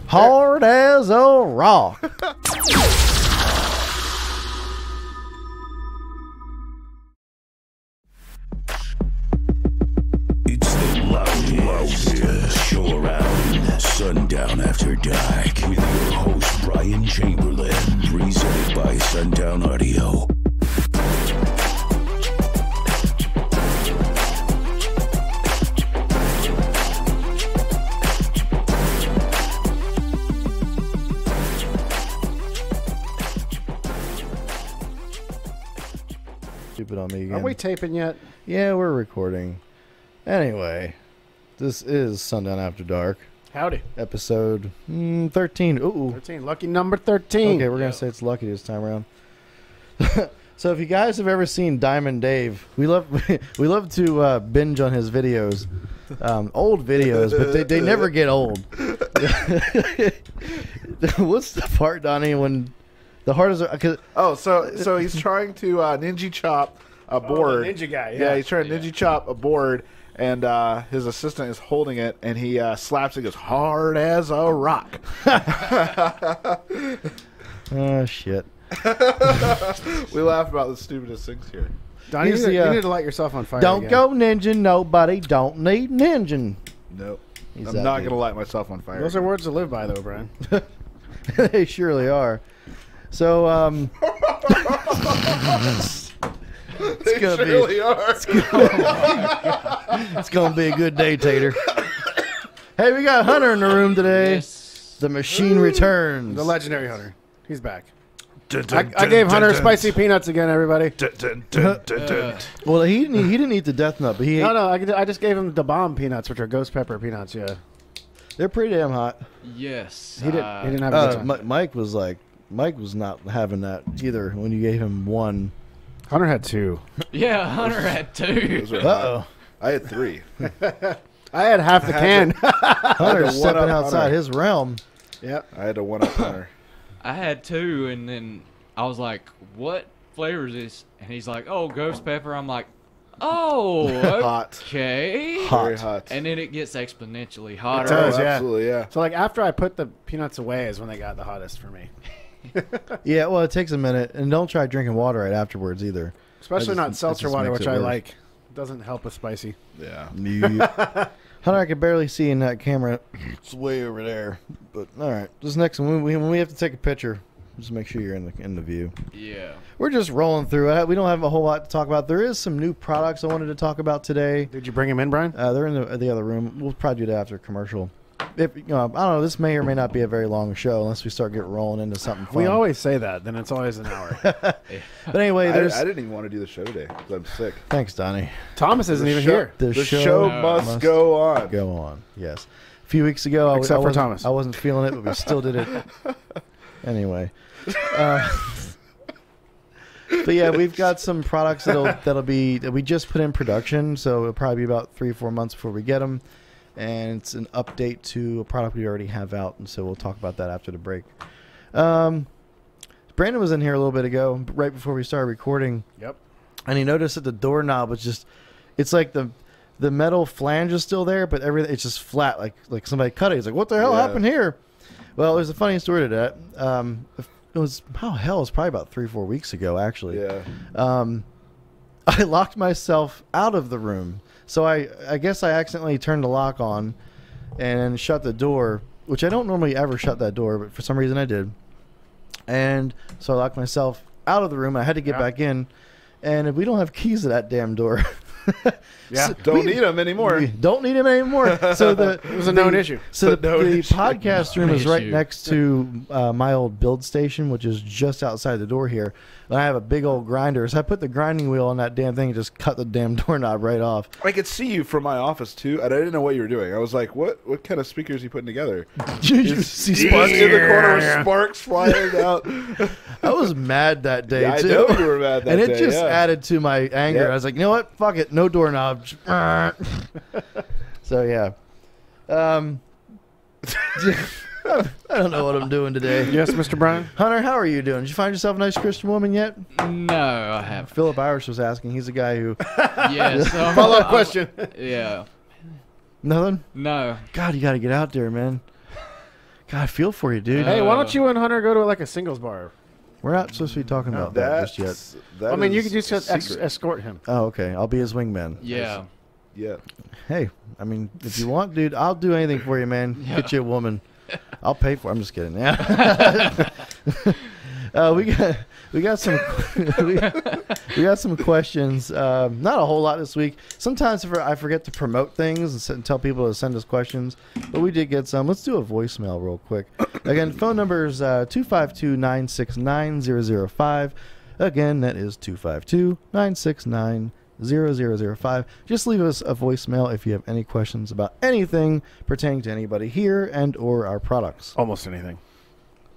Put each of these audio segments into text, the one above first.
Hard as a rock. It's the loudest show around. Sundown After Dark with your host Bryan Chamberlain, presented by Sundown Audio. Stupid on me again. Are we taping yet? Yeah, we're recording. Anyway, this is Sundown After Dark, Howdy. episode 13. Ooh. 13. Lucky number 13. Okay, we're going to say it's lucky this time around. So if you guys have ever seen Diamond Dave, we love to binge on his videos. Old videos, but they never get old. What's the part, Donnie, when the hardest... So he's trying to ninja chop a board. The ninja guy, yeah. He's trying to ninja chop a board, and his assistant is holding it, and he slaps it, goes hard as a rock. Oh, shit. We laugh about the stupidest things here. Donnie, you need to light yourself on fire. Don't again. go ninja, nobody don't need ninja. Nope. He's I'm that not dude. going to light myself on fire. Those are words to live by, though, Bryan. They surely are. So, They surely are. it's gonna be a good day, Tater. Hey, we got Hunter in the room today. Yes. The machine returns. The legendary Hunter. He's back. I gave Hunter spicy peanuts again, everybody. Well, he didn't eat the death nut, but he ate. No, I just gave him the bomb peanuts, which are ghost pepper peanuts, yeah. They're pretty damn hot. Yes. He didn't have a good time. Mike was not having that either when you gave him one. Hunter had 2. Yeah, Hunter had 2. Those are Uh-oh. hot. I had 3. I had half the can. Hunter's stepping one-up outside Hunter. his realm. Yep. I had to one-up Hunter. I had 2, and then I was like, what flavor is this? And he's like, oh, ghost pepper. I'm like, oh, Hot. okay. Very hot. And then it gets exponentially hotter. It does, yeah. Absolutely, yeah. So, like, after I put the peanuts away is when they got the hottest for me. Yeah, well, it takes a minute, and don't try drinking water right afterwards either. Especially That not just- seltzer that just water, makes which it I worse. like. Doesn't help with spicy. Yeah. Hunter, I can barely see in that camera. It's way over there. But all right, this next one, when we have to take a picture, just make sure you're in the view. Yeah. We're just rolling through it. We don't have a whole lot to talk about. There is some new products I wanted to talk about today. Did you bring him in, Bryan? They're in the other room. We'll probably do that after commercial. If I don't know, this may or may not be a very long show unless we start getting rolling into something fun. We always say that. Then it's always an hour. But anyway, there's. I didn't even want to do the show today because I'm sick. Thanks, Donnie. Thomas isn't even here. The show must go on. Go on. Yes. A few weeks ago, Except for wasn't- Thomas. I wasn't feeling it, but we still did it. Anyway. But yeah, we've got some products that we just put in production, so it'll probably be about 3 or 4 months before we get them, and it's an update to a product we already have out, and so we'll talk about that after the break. Brandon was in here a little bit ago, right before we started recording. Yep. And he noticed that the doorknob was it's like the metal flange is still there, but everything it's just flat, like somebody cut it. He's like, what the hell happened here? Well, there's a funny story to that. It was probably about 3 or 4 weeks ago, actually. Yeah. I locked myself out of the room. So I guess I accidentally turned the lock on and shut the door, which I don't normally ever shut that door, but for some reason I did. And so I locked myself out of the room. I had to get back in. And we don't have keys to that damn door. Yeah, don't need them anymore. We don't need them anymore. So it was a known issue. So the known issue. podcast room is right Issue. next to my old build station, which is just outside the door here. And I have a big old grinder. So I put the grinding wheel on that damn thing and just cut the damn doorknob right off. I could see you from my office too, and I didn't know what you were doing. I was like, "What kind of speakers are you putting together?" You see Sparks sparks in the corner with sparks flying out. I was mad that day Yeah, I too. know you were mad that and it day, just yeah. added to my anger. Yep. I was like, you know what? Fuck it. No doorknob. So yeah. I don't know what I'm doing today. Yes, Mr. Bryan? Hunter, how are you doing? Did you find yourself a nice Christian woman yet? No, I haven't. Philip Irish was asking. He's the guy who... Yes. Follow-up question. Yeah. Nothing? No. God, you got to get out there, man. God, I feel for you, dude. Hey, why don't you and Hunter go to like a singles bar? We're not supposed to be talking about that just yet. I mean, you could just escort him. Oh, okay. I'll be his wingman. Yeah. Yeah. Hey, I mean, if you want, dude, I'll do anything for you, man. Get you a woman. I'll pay for it. I'm just kidding. Yeah. We got some we got some questions. Not a whole lot this week. Sometimes I forget to promote things and tell people to send us questions, but we did get some. Let's do a voicemail real quick. Again, phone number is 252-969-005. Again, that is 252-969-0005. Just leave us a voicemail if you have any questions about anything pertaining to anybody here and or our products. Almost anything.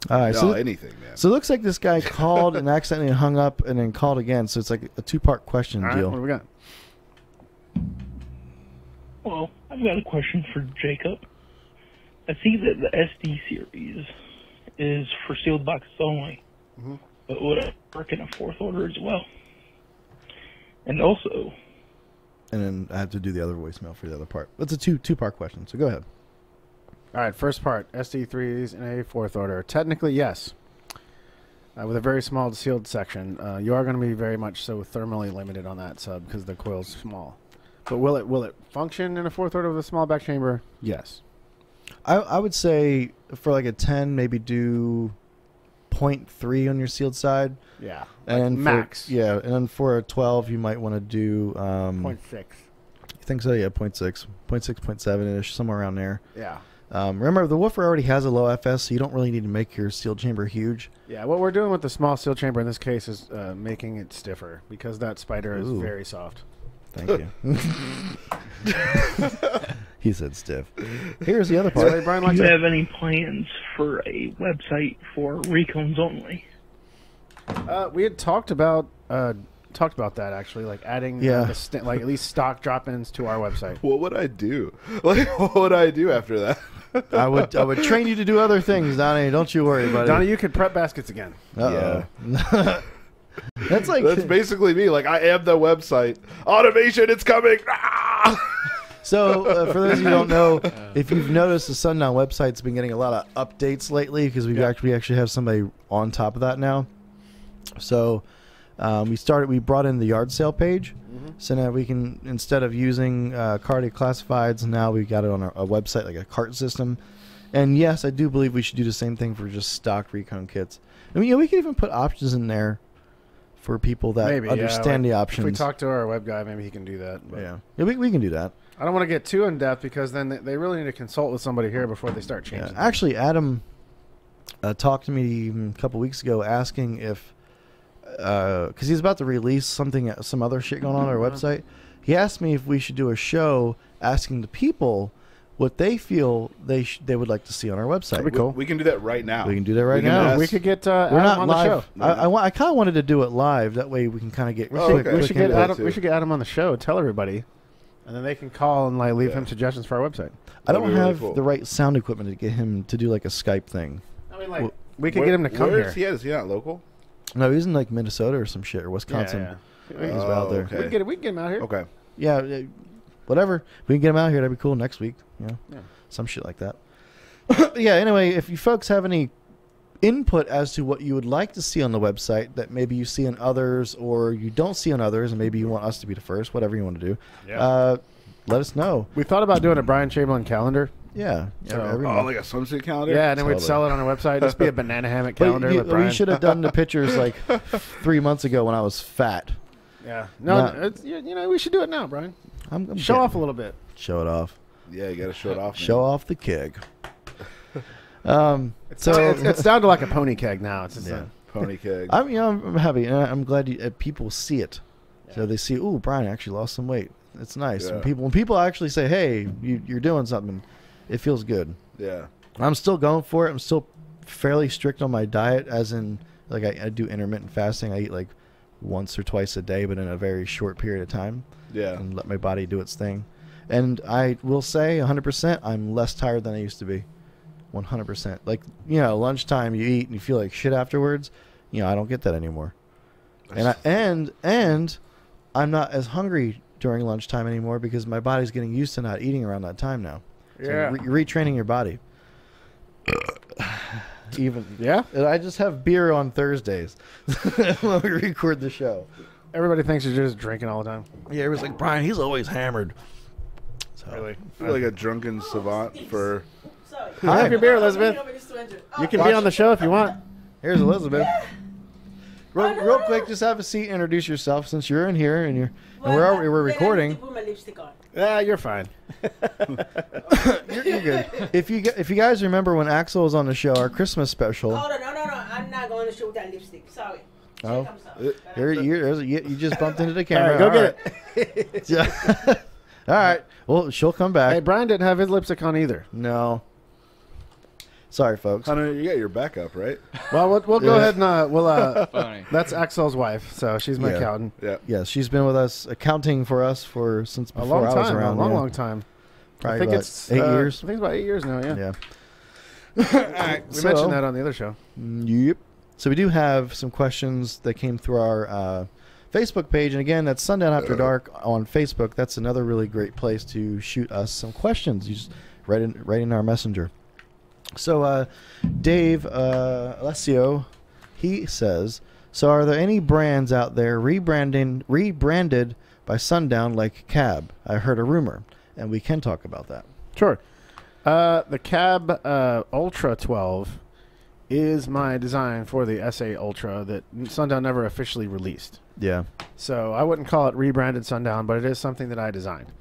All right, No, anything, man. So it looks like this guy called and accidentally hung up and then called again. So it's like a two-part question All right, deal. what do we got? Well, I've got a question for Jacob. I see that the SD series is for sealed boxes only, but would it work in a fourth order as well? And also... And then I have to do the other voicemail for the other part. It's a two-part question, so go ahead. All right, first part, SD3s in a fourth order. Technically, yes. With a very small sealed section. You are going to be very much so thermally limited on that sub because the coil's small. But will it function in a fourth order with a small back chamber? Yes. I would say for like a 10, maybe do 0.3 on your sealed side. Yeah. And like max. And then for a 12, you might want to do... 0.6. I think so, yeah, 0.6, 0.7-ish, somewhere around there. Yeah. Remember, the woofer already has a low FS, so you don't really need to make your sealed chamber huge. Yeah, what we're doing with the small sealed chamber in this case is making it stiffer because that spider is very soft. Thank you. He said stiff. Here's the other part. Brian Do you have any plans for a website for recones only? We had talked about that actually, like adding like at least stock drop-ins to our website. What would I do? Like, what would I do after that? I would train you to do other things, Donnie. Don't you worry, buddy. Donnie, you could prep baskets again. Yeah. That's basically me. Like, I am the website. Automation, it's coming. So, for those of you who don't know, if you've noticed, the Sundown website's been getting a lot of updates lately because we actually have somebody on top of that now. So, we brought in the yard sale page, so now we can, instead of using Cardi classifieds, now we got it on a website, like a cart system. And yes, I do believe we should do the same thing for just stock recon kits. I mean, we could even put options in there for people that understand the options. If we talk to our web guy, maybe he can do that. Yeah, we can do that. I don't want to get too in depth because then they really need to consult with somebody here before they start changing. Yeah. Actually, Adam talked to me a couple weeks ago asking if, because he's about to release some other shit going on our website. He asked me if we should do a show asking the people what they feel they would like to see on our website. That'd be cool. We can do that right now. We can do that right now. We could get We're Adam not on live. the show. I kind of wanted to do it live. That way we can kind of get. We should get Adam on the show. Tell everybody, and then they can call and like leave him suggestions for our website. I don't have the right sound equipment to get him to do like a Skype thing. I mean, like we could get him to come here. Is he not local? No, he's in like Minnesota or some shit or Wisconsin. Yeah. He's out there. Okay. We can get him out here. Okay. Yeah, whatever. We can get him out here. That'd be cool next week. Yeah. Some shit like that. Yeah, anyway, if you folks have any input as to what you would like to see on the website that maybe you see in others or you don't see in others and maybe you want us to be the first, whatever you want to do, let us know. We thought about doing a Bryan Chamberlain calendar. Yeah. Like a swimsuit calendar? Yeah, and then we'd sell it on our website. Just be a banana hammock calendar with Bryan. We should have done the pictures like 3 months ago when I was fat. Yeah. No, we should do it now, Bryan. Show off a little bit. Show it off. Yeah, you got to show it off. Show off the keg. It's down to like a pony keg now. It's just pony keg. I'm happy, and I'm glad people see it. Yeah. So they see, ooh, Bryan actually lost some weight. It's nice. Yeah. When people actually say, hey, you're doing something, it feels good. Yeah. I'm still going for it. I'm still fairly strict on my diet, as in, like, I do intermittent fasting. I eat like once or twice a day, but in a very short period of time. Yeah. And let my body do its thing. And I will say 100%, I'm less tired than I used to be. 100%. Like, lunchtime you eat and you feel like shit afterwards. I don't get that anymore. And I'm not as hungry during lunchtime anymore because my body's getting used to not eating around that time now. So yeah. You're retraining your body. even. Yeah? And I just have beer on Thursdays when we record the show. Everybody thinks you're just drinking all the time. Yeah, it was like, Bryan, he's always hammered. So, Really? I feel like a drunken savant for. Hi. Have your beer, Elizabeth. You can be on the show if you want. Here's Elizabeth. Real quick, just have a seat and introduce yourself since you're in here and we're recording. Yeah, you're fine. You're good. If you guys remember when Axel was on the show, our Christmas special. Oh, no. I'm not going to show that lipstick. Sorry. Oh, Here you just bumped into the All camera. right, go get it. Yeah. All right. Well, she'll come back. Hey, Bryan didn't have his lipstick on either. No. Sorry, folks. Hunter, you got your backup, right? Well, we'll go ahead and Funny. that's Axel's wife, so she's my Yeah. accountant. Yeah. Yes, she's been with us, accounting for us since A before long I was time, around. a long, yeah. long time. Probably I think about it's 8 years. I think it's about 8 years now. Yeah. Yeah. We mentioned that on the other show. Yep. So we do have some questions that came through our Facebook page, and again, that's Sundown After Dark on Facebook. That's another really great place to shoot us some questions. You just write in our messenger. So Dave Alessio, he says, so are there any brands out there rebranded by Sundown like Cab? I heard a rumor, and we can talk about that. Sure. The Cab Ultra 12 is my design for the SA Ultra that Sundown never officially released. Yeah. So I wouldn't call it rebranded Sundown, but it is something that I designed.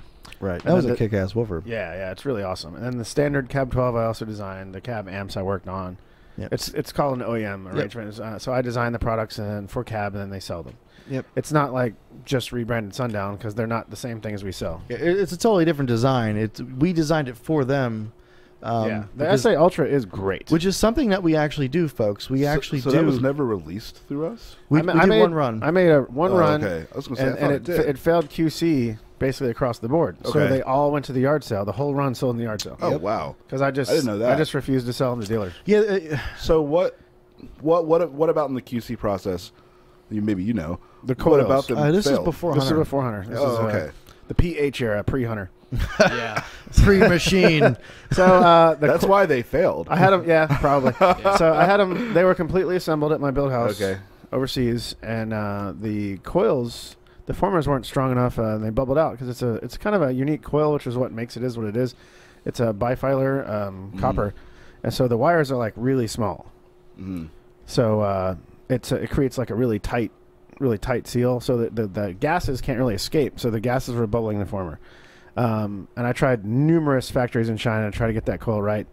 Right. And That was then a kick-ass woofer. Yeah, it's really awesome. And then the standard Cab 12 I also designed. The Cab amps I worked on. Yep. It's called an OEM arrangement. So I design the products and for Cab, and then they sell them. Yep. It's not like just rebranded Sundown because they're not the same thing as we sell. It's a totally different design. We designed it for them. The because- SA Ultra is great. which is something that we actually do, folks. We actually so do. that was never released through us? we I did made one run. I made one run. Okay. I was going to say, And, I thought and it did. it failed QC basically across the board. So Okay. they all went to the yard sale. The whole run sold in the yard sale. Oh, wow. Because I didn't know that. I just refused to sell them to dealers. Yeah. So what about in the QC process? Maybe you know. The What coils. about them This is failed? before This is Hunter. before Hunter. This Oh, is okay. the PH era, pre-Hunter. Yeah. Pre-machine. So That's why they failed. I had them. Yeah, probably. So I had them. They were completely assembled at my build house. Okay. Overseas, and the coils, the formers weren't strong enough, and they bubbled out because it's kind of a unique coil, which is what makes it is what it is. It's a bifilar copper, and so the wires are like really small. Mhm. So it creates like a really tight seal, so that the gases can't really escape. So the gases were bubbling the former. And I tried numerous factories in China to try to get that coil right.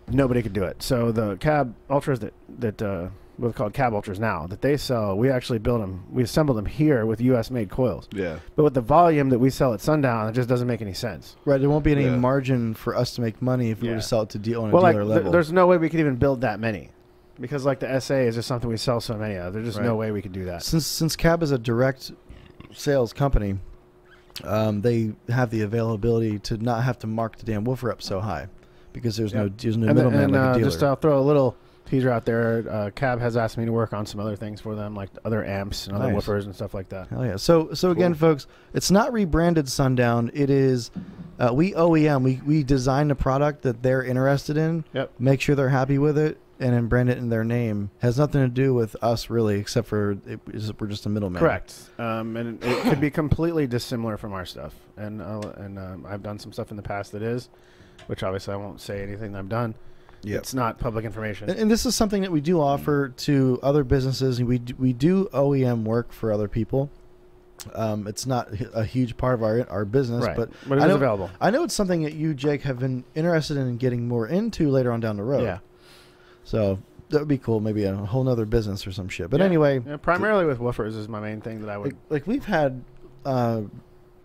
Nobody could do it. So the Cab Ultras that what are called Cab Ultras now that they sell, we actually build them. We assemble them here with U.S. made coils. Yeah. But with the volume that we sell at Sundown, it just doesn't make any sense. Right. There won't be any Yeah. margin for us to make money if we were Yeah. to sell it to deal on a Well, like dealer level. there's no way we could even build that many, because like the SA is just something we sell so many of. There's just no Right. way we could do that. Since Cab is a direct sales company, they have the availability to not have to mark the damn woofer up so high because there's no middleman like a dealer. Just I'll throw a little teaser out there. Cab has asked me to work on some other things for them, like other amps and other Nice. woofers and stuff like that. Hell yeah. So again, folks, it's not rebranded Sundown. It is we OEM. We design the product that they're interested in. Yep. Make sure they're happy with it, and then brand it in their name. Has nothing to do with us really, except for we're just a middleman. Correct. And it could be completely dissimilar from our stuff. And I've done some stuff in the past that is, which obviously I won't say anything that I've done. Yep. It's not public information. And this is something that we do offer to other businesses. We do OEM work for other people. It's not a huge part of our business, Right. but But it I is know, available. I know it's something that you, Jake, have been interested in getting more into later on down the road. Yeah. So that would be cool. Maybe a whole nother business or some shit. But Yeah. anyway, Yeah, primarily with woofers is my main thing that I would. like we've had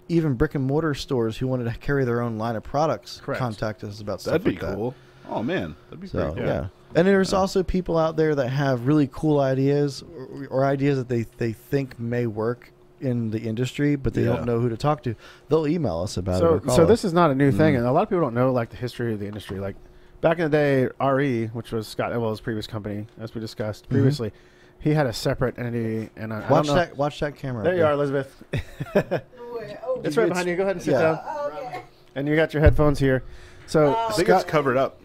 even brick and mortar stores who wanted to carry their own line of products Correct. contact us about stuff That'd be like that. cool. Oh, man. That'd be So pretty cool. yeah. And there's also people out there that have really cool ideas or ideas that they think may work in the industry, but they Yeah. don't know who to talk to. They'll email us about it. Or call So us. this is not a new thing, Mhm. and a lot of people don't know like the history of the industry. Like back in the day, RE, which was Scott Ewell's previous company, as we discussed previously, he had a separate entity. And I don't know. Watch that camera. There up you are, Elizabeth. Oh, It's right behind you. Go ahead and sit Yeah. down. okay. And you got your headphones here. So I think Scott, it's covered up.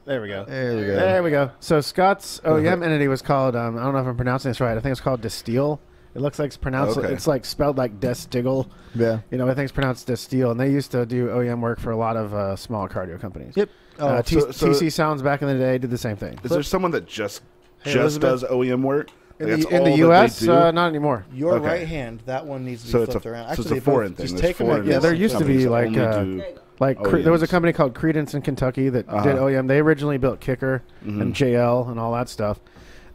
There we go. There we go. There we go. So Scott's OEM entity was called, I don't know if I'm pronouncing this right. I think it's called Distill. It looks like it's pronounced, it's like spelled like Destiggle. Yeah. You know, I think it's pronounced Distill. And they used to do OEM work for a lot of small cardio companies. Yep. TC Sounds back in the day did the same thing. Is there someone that just Elizabeth? does OEM work? In Like, the, that's in the all U.S., that they do? not anymore. Your Okay. right hand, that one needs to be So it's flipped a- around. so it's Actually, a foreign both- thing. Just There's take them foreign at Yeah, there used to be companies like that only do there was a OEMs. company called Credence in Kentucky that did OEM. They originally built Kicker and JL and all that stuff.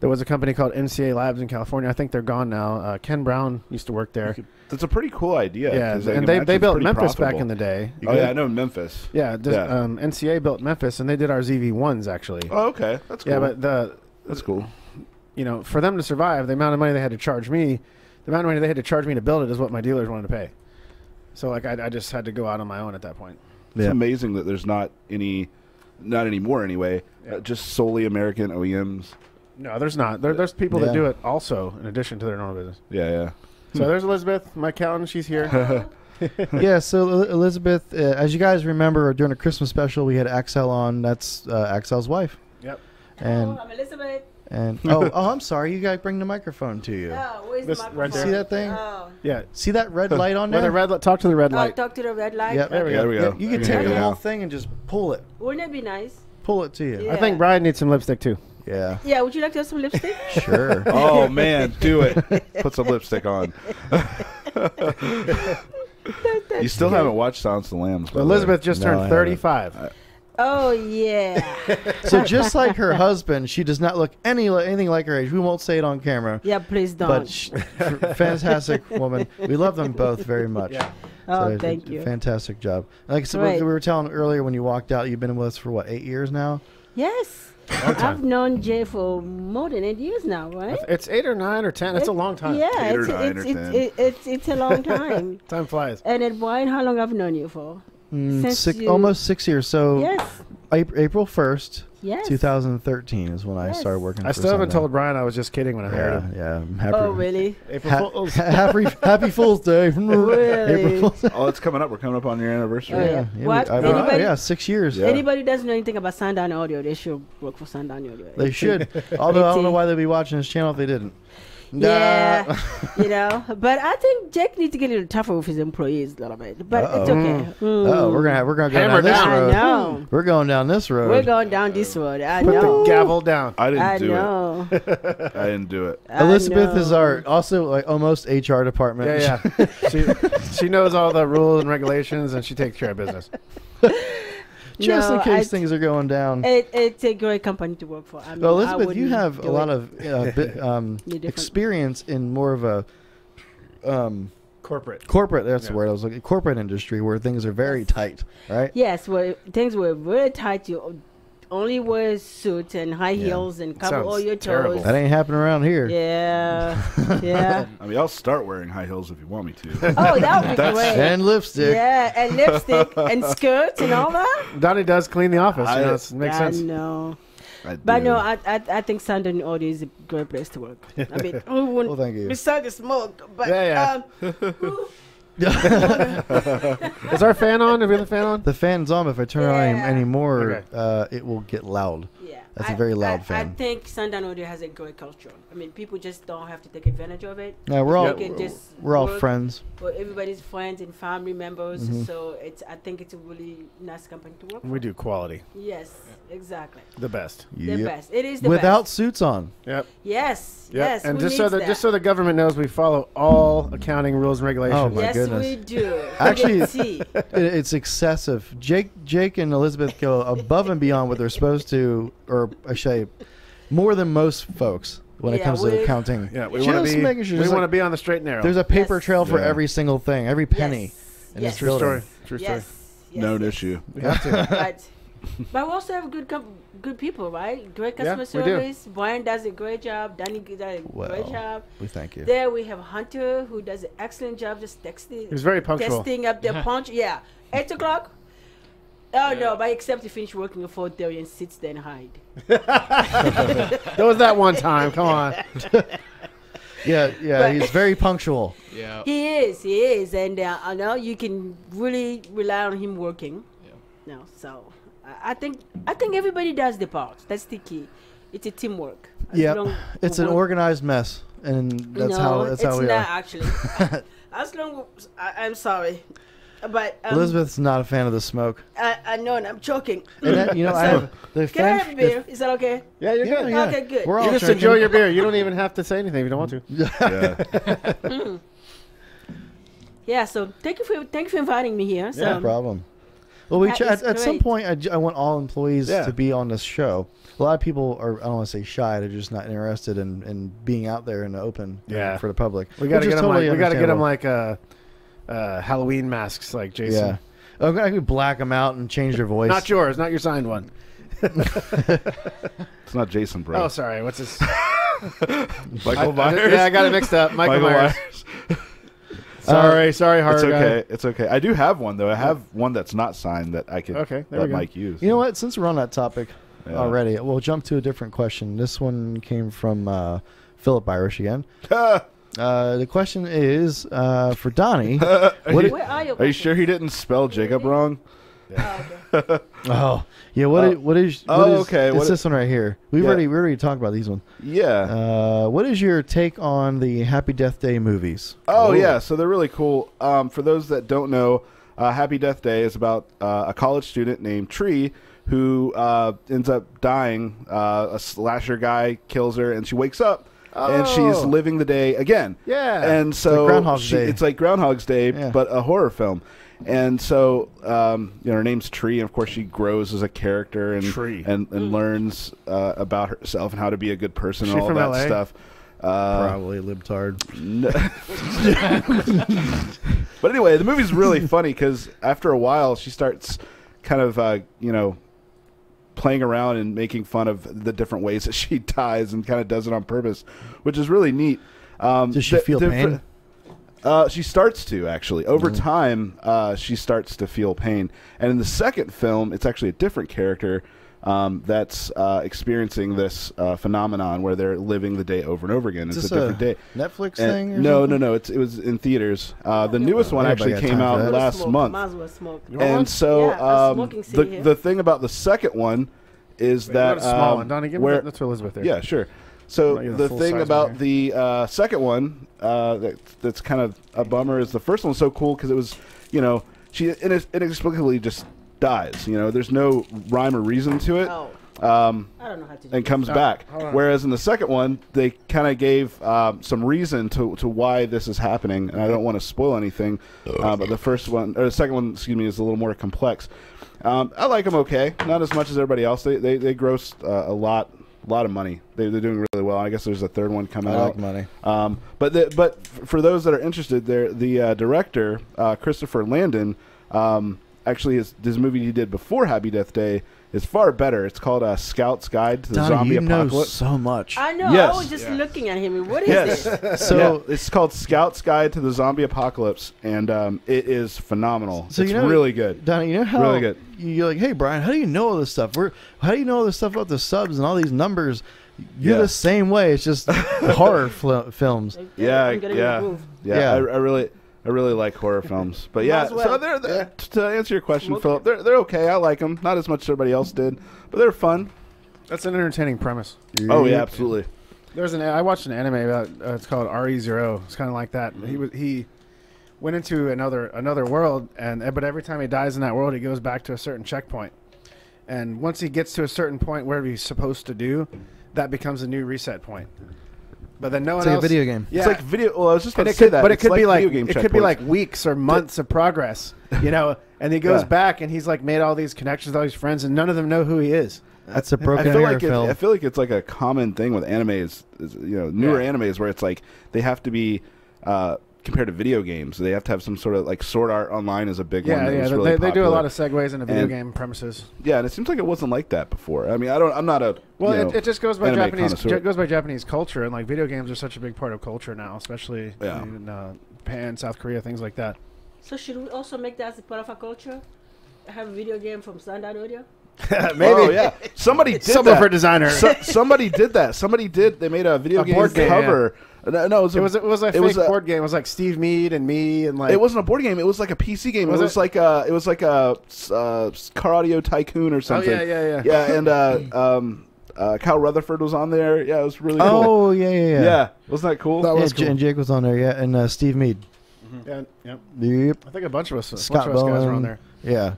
There was a company called NCA Labs in California. I think they're gone now. Ken Brown used to work there. That's a pretty cool idea. Yeah, 'cause I and can they imagine built it's pretty Memphis back profitable. in the day. Oh yeah, I know Memphis. Yeah, NCA built Memphis, and they did our ZV1s actually. Oh okay, that's cool. Yeah, but that's cool. for them to survive, the amount of money they had to charge me, the amount of money they had to charge me to build it is what my dealers wanted to pay. So like I just had to go out on my own at that point. It's amazing that there's not anymore anyway. Just solely American OEMs. No, there's not. There's people that do it also in addition to their normal business. Yeah. So there's Elizabeth, my accountant. She's here. Yeah, so Elizabeth, as you guys remember, during a Christmas special, we had Axel on. That's Axel's wife. Yep. And I'm Elizabeth. and I'm sorry, you guys bring the microphone to you. Oh, where's This the right microphone? there. See that thing? Oh. Yeah. See that red light on Where there? the red talk to the red Oh, light. talk to the red light. Yep. There we go. There we go. Yeah, you can Yeah, take the yeah. whole thing and just pull it. Wouldn't it be nice? Pull it to you. Yeah. I think Bryan needs some lipstick too. Yeah. Yeah, would you like to have some lipstick? Sure. Oh man, do it. Put some lipstick on. You still haven't watched Silence of the Lambs. by the way. Elizabeth just No, I turned haven't. 35. Oh, yeah. So just like her husband, she does not look anything like her age. We won't say it on camera. Yeah, please don't. But fantastic woman. We love them both very much. Yeah. Oh, So, thank you. Fantastic job. Like I said, Right. we were telling earlier when you walked out, you've been with us for what, 8 years now? Yes. I've known Jay for more than 8 years now, right? It's 8 or 9 or 10. It's a long time. Yeah, 8 or it's, 9 or it's, 10. it's a long time. Time flies. And then, Bryan, how long have I known you for? Since you- Almost 6 years. So Yes. April 1st, Yes. 2013 is when I Yes. started working I for still haven't Sundown. told Bryan I was just kidding when I hired him. Yeah, I'm happy. Oh, really? April Fool's. Happy Fool's Day. Really? April Fool's Day. Oh, it's coming up. We're coming up on your anniversary. Oh, yeah. Yeah, What? we- Anybody? yeah, 6 years. Yeah. Anybody who doesn't know anything about Sundown Audio, they should work for Sundown Audio. They should. Although I don't know why they'd be watching this channel if they didn't. Yeah, but I think Jack needs to get a little tougher with his employees a little bit. But it's okay. Oh, we're gonna go Hammer down this down. I road. know. We're going down this road. We're going down this road. I Put know. the gavel down. I didn't I do know. it. I didn't do it. I Elizabeth is know. our also like almost HR department. Yeah. she knows all the rules and regulations, and she takes care of business. Just No, in case I- things are going down. It's a great company to work for. I mean, Well, I Elizabeth, you wouldn't have a do lot it. of You're different. experience in more of a Corporate. corporate. That's Yeah. the word I was looking. Corporate industry where things are very tight, right? Yes, well, things were very tight. You only wear suits and high heels and cover Sounds all your terrible. toes. That ain't happening around here. Yeah, yeah. I mean, I'll start wearing high heels if you want me to. Oh, that would be great. And lipstick. Yeah, and lipstick and skirts and all that. Donnie does clean the office. I- It makes I sense. know. I But do. no, I think Sundown Audio is a great place to work. I mean, who wouldn't- Well, thank you. besides the smoke, but Yeah, Is our fan on? Do we have the fan on? The fan's on, but if I turn it on Yeah. anymore, it will get loud. yeah, That's a very loud I fan. think Sundown Audio has a great culture. I mean, people just don't have to take advantage of it. No, we're all They can just we're all work friends. for everybody's friends and family members. Mm-hmm. So I think it's a really nice company to work for. We do quality. Yes, exactly. The best. The Yep. best. It is the Without best. suits on. Yep. Yes, Yep. yes. And who just so needs that that? just so the government knows, we follow all accounting rules and regulations. Oh, my yes, goodness. we do. Actually- See. It's excessive. Jake and Elizabeth go above and beyond what they're supposed to, or I should say, more than most folks when it Yeah, comes to we- accounting. Yeah, we Just want to be. making sure we just want to like- be on the straight and narrow. There's a paper Yes. trail for Yeah. every single thing, every penny Yes. in Yes. this true building. story. True story. Yes. Yes. Known yes. issue. We have to. But we also have good people, right? Great Yeah, customer we do. service. Bryan does a great job. Donnie does a Well, great job. we thank you. There we have Hunter, who does an excellent job just texting. He was very punctual. Testing up the punch. Yeah. 8 o'clock? Oh, no, but except he finished working at 4:30 and sits there and hide. There was that one time. Come on. Yeah, But- he's very punctual. Yeah. He is. And I know you can really rely on him working. Yeah. No, so I think everybody does the part. That's the key. It's a teamwork. Yeah, it's an organized mess, and that's how we it's not are. actually. As long as I'm sorry, but Elizabeth's not a fan of the smoke. I know, and I'm choking. And that, I have the Can I have a beer? Is that okay? Yeah, you're good. Yeah. Okay, good. We're all You just drinking. enjoy your beer. You don't even have to say anything if you don't want to. Yeah. Yeah. So thank you for inviting me here. So, No problem. Well, we That is at some great. point, I want all employees Yeah. to be on this show. A lot of people are, I don't want to say shy, they're just not interested in being out there in the open Yeah. for the public. We got to which get is them totally we got to get them understandable. like Halloween masks like Jason. Yeah. Oh, I could black them out and change their voice. Not yours, not your signed one. It's not Jason, bro. Oh, sorry. What's his? Michael Myers. Yeah, I got it mixed up. Michael Myers. Sorry, hard It's guy. okay. It's okay. I do have one though. I have one that's not signed that I could Okay, there let we go. Mike use. You know what? Since we're on that topic Yeah. already, we'll jump to a different question. This one came from Philip Irish again. The question is for Donnie. where are you? Are you sure he didn't spell Jacob wrong? Oh, okay. Oh, yeah. What is? okay, It's what- this one right here. We Yeah. already talked about these ones. Yeah. What is your take on the Happy Death Day movies? Oh yeah, so they're really cool. For those that don't know, Happy Death Day is about a college student named Tree who ends up dying. A slasher guy kills her, and she wakes up. And she's Oh. living the day again. Yeah. And so like Groundhog's Day. It's like Groundhog's Day, Yeah. but a horror film. And so, her name's Tree, and of course she grows as a character and Tree. and learns about herself and how to be a good person Is and she all from that LA? stuff. Probably libtard. But anyway, the movie's really funny because after a while she starts kind of, playing around and making fun of the different ways that she dies and kind of does it on purpose, which is really neat. Does she feel pain? She starts to, actually. Over time, she starts to feel pain. And in the second film, it's actually a different character that's experiencing this phenomenon where they're living the day over and over again. Is It's this a different day. Netflix And- thing? Or no, something? no. It was in theaters. The newest one Everybody actually got came time for out that. last Smoke. month. Might as well smoke. And so Yeah, a smoking scene here. the thing about the second one is that small one. Donnie, give me where, that's for Elizabeth there. yeah, sure. So Not even a the full thing size about one the second one that's kind of a bummer is the first one's so cool because it was, she inexplicably just dies. There's no rhyme or reason to it. Oh, I don't know how to do And comes back. hold on. Whereas in the second one, they kind of gave some reason to why this is happening, and I don't want to spoil anything. But the second one, excuse me, is a little more complex. I like them okay, not as much as everybody else. They grossed a lot of money. They're doing really well. I guess there's a third one coming I out. like money. But for those that are interested, the director Christopher Landon actually his movie he did before Happy Death Day is far better. It's called Scout's Guide to the Donnie, Zombie you know Apocalypse. so much. I know. Yes. I was just looking at him. What is Yes. this? So It's called Scout's Guide to the Zombie Apocalypse, and it is phenomenal. So it's you know- really good. Donnie, you know how Really good. you're like, hey Brian, how do you know all this stuff? How do you know all this stuff about the subs and all these numbers? You're Yeah. the same way. It's just horror films. Yeah, I'm getting yeah, moved. yeah. Yeah. I really like horror films. But Might yeah, as well. so they're to answer your question, Smoke Philip, they're okay. I like them, not as much as everybody else did, but they're fun. That's an entertaining premise. Oh yeah, absolutely. I watched an anime about it's called RE0. It's kind of like that. He went into another world, but every time he dies in that world, he goes back to a certain checkpoint. And once he gets to a certain point, where he's supposed to do, that becomes a new reset point. But then no It's one like else. a video game. Yeah. It's like video. Well, I was just about And to say that, but it It's could be like video game it could be checkpoints. like weeks or months of progress, And he goes Yeah. back and he's like made all these connections with all these friends, and none of them know who he is. That's a I broken feel mirror like film. I feel like it's like a common thing with animes, newer animes where it's like they have to be compared to video games. They have to have some sort of like Sword Art Online is a big one. Yeah, that yeah. was They, really they do a popular. lot of segues into video And- game premises. Yeah, and it seems like it wasn't like that before. I mean, I'm not a Well, you know, it just goes by anime Japanese. connoisseur. It goes by Japanese culture, and like video games are such a big part of culture now, especially Yeah. in Japan, South Korea, things like that. So should we also make that as a part of our culture? Have a video game from Sundown Audio? Maybe. Oh yeah, somebody did that. Subwoofer designer. Somebody did that. Somebody did. They made a video game board game, cover. No, It was a fake board game. It was like Steve Mead and me and like. It wasn't a board game. It was like a PC game. Was it was like a car audio tycoon or something. Oh yeah. Yeah, and Kyle Rutherford was on there. Yeah, it was really cool. Oh yeah. Yeah, wasn't that cool? That was Yeah, cool. and Jake was on there. Yeah, and Steve Mead. Yeah, yep. Yep. I think a bunch of us Scott guys were on Bowen. there. Yeah.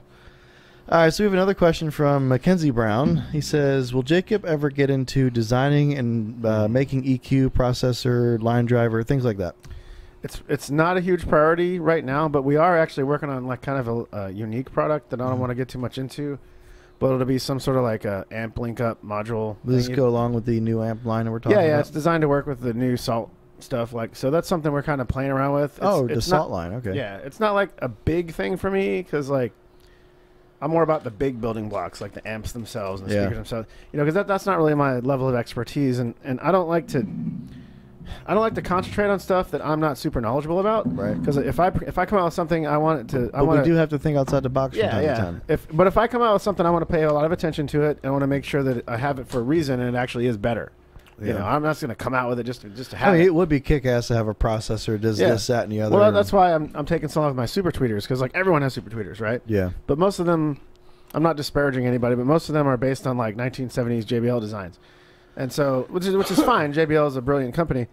All right, so we have another question from Mackenzie Brown. He says, will Jacob ever get into designing and making EQ, processor, line driver, things like that? It's not a huge priority right now, but we are actually working on like kind of a unique product that I don't want to get too much into. But it'll be some sort of like a amp link up module. Will this thing. go along with the new amp line that we're talking Yeah, about? it's designed to work with the new salt stuff. Like, so that's something we're kind of playing around with. the salt not, line. Okay. Yeah, it's not like a big thing for me because like I'm more about the big building blocks, like the amps themselves and the speakers themselves. You know, because that's not really my level of expertise, and I don't like to concentrate on stuff that I'm not super knowledgeable about. Right. Because if I come out with something, I want it to. But we do have to think outside the box from time to time. But if I come out with something, I want to pay a lot of attention to it. And I want to make sure that I have it for a reason and it actually is better. You know, I'm not just going to come out with it just to have it. It would be kick-ass to have a processor that does this, that, and the other. Well, that's why I'm taking some of my super tweeters because like everyone has super tweeters, right? Yeah. But most of them, I'm not disparaging anybody, but most of them are based on like 1970s JBL designs, and so which is fine. JBL is a brilliant company,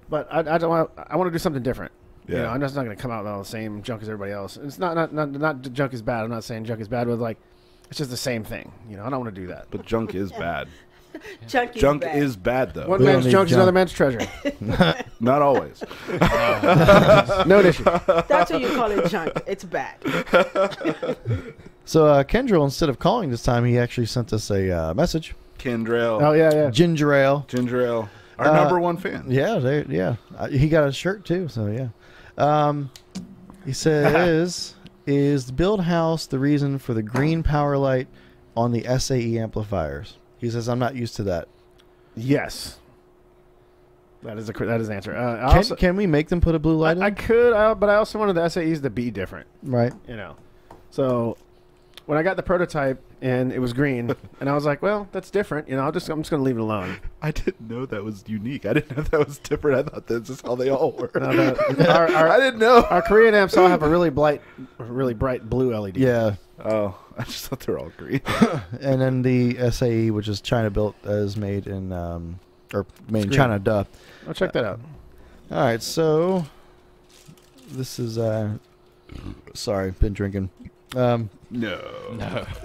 but I want to do something different. Yeah. You know, I'm just not going to come out with all the same junk as everybody else. It's not junk is bad. I'm not saying junk is bad, but like it's just the same thing. You know, I don't want to do that. But junk is bad. Junk Is bad though. One We don't man's need junk is junk. another man's treasure. Not always. No issue. That's what you call it, junk. It's bad. So Kendrill, instead of calling this time, he actually sent us a message. Kendrell. Oh yeah. Ginger ale. Ginger ale. Our number one fan. Yeah, he got a shirt too. So yeah. He says, "Is the build house the reason for the green power light on the SAE amplifiers?" He says, "I'm not used to that." Yes. That is the answer. Can we make them put a blue light in? I could, but I also wanted the SAEs to be different. Right. You know, so when I got the prototype and it was green, and I was like, well, that's different. You know, I'm just going to leave it alone. I didn't know that was unique. I didn't know that was different. I thought this is how they all were. No, I didn't know. Our Korean amps all have a really bright blue LED. Yeah. Oh, I just thought they were all green. And then the SAE, which is China built, is made in in China. Duh. I'll check that out. All right, so this is sorry, been drinking. No.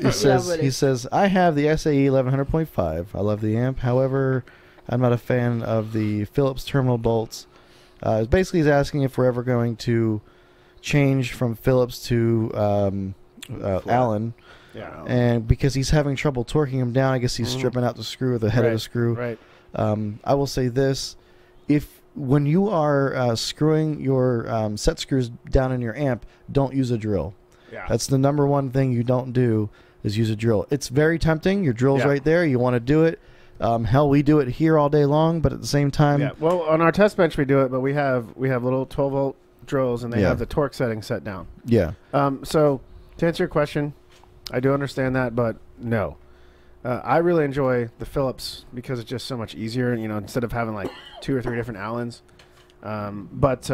He says I have the SAE 1100.5. I love the amp. However, I'm not a fan of the Philips terminal bolts. Basically, he's asking if we're ever going to change from Philips to Allen. Yeah. And because he's having trouble torquing them down, I guess he's stripping out the screw or the head of the screw. Right. I will say this: when you are screwing your set screws down in your amp, don't use a drill. Yeah. That's the number one thing you don't do is use a drill. It's very tempting. Your drill's right there. You want to do it. Hell, we do it here all day long, but at the same time, Yeah. Well, on our test bench we do it, but we have little 12-volt drills, and they have the torque setting set down. yeah. So to answer your question, I do understand that, but no. I really enjoy the Philips because it's just so much easier, you know, instead of having like 2 or 3 different Allens. But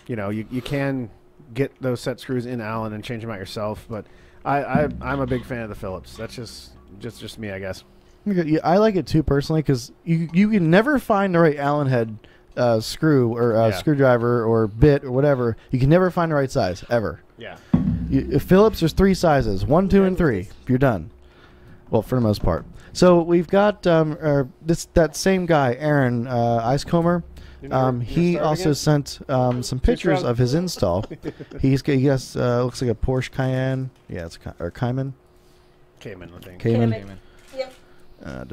you know, you can get those set screws in Allen and change them out yourself. But I'm a big fan of the Philips. That's just me, I guess. Yeah, I like it too personally because you can never find the right Allen head screw or screwdriver or bit or whatever. You can never find the right size ever. Yeah. Philips, there's 3 sizes: 1, 2, and 3. You're done. Well, for the most part. So we've got that same guy, Aaron Icecomber. He also sent some pictures of his install. He has looks like a Porsche Cayenne. Yeah, it's or Cayman. Cayman, I think. Cayman. Yep.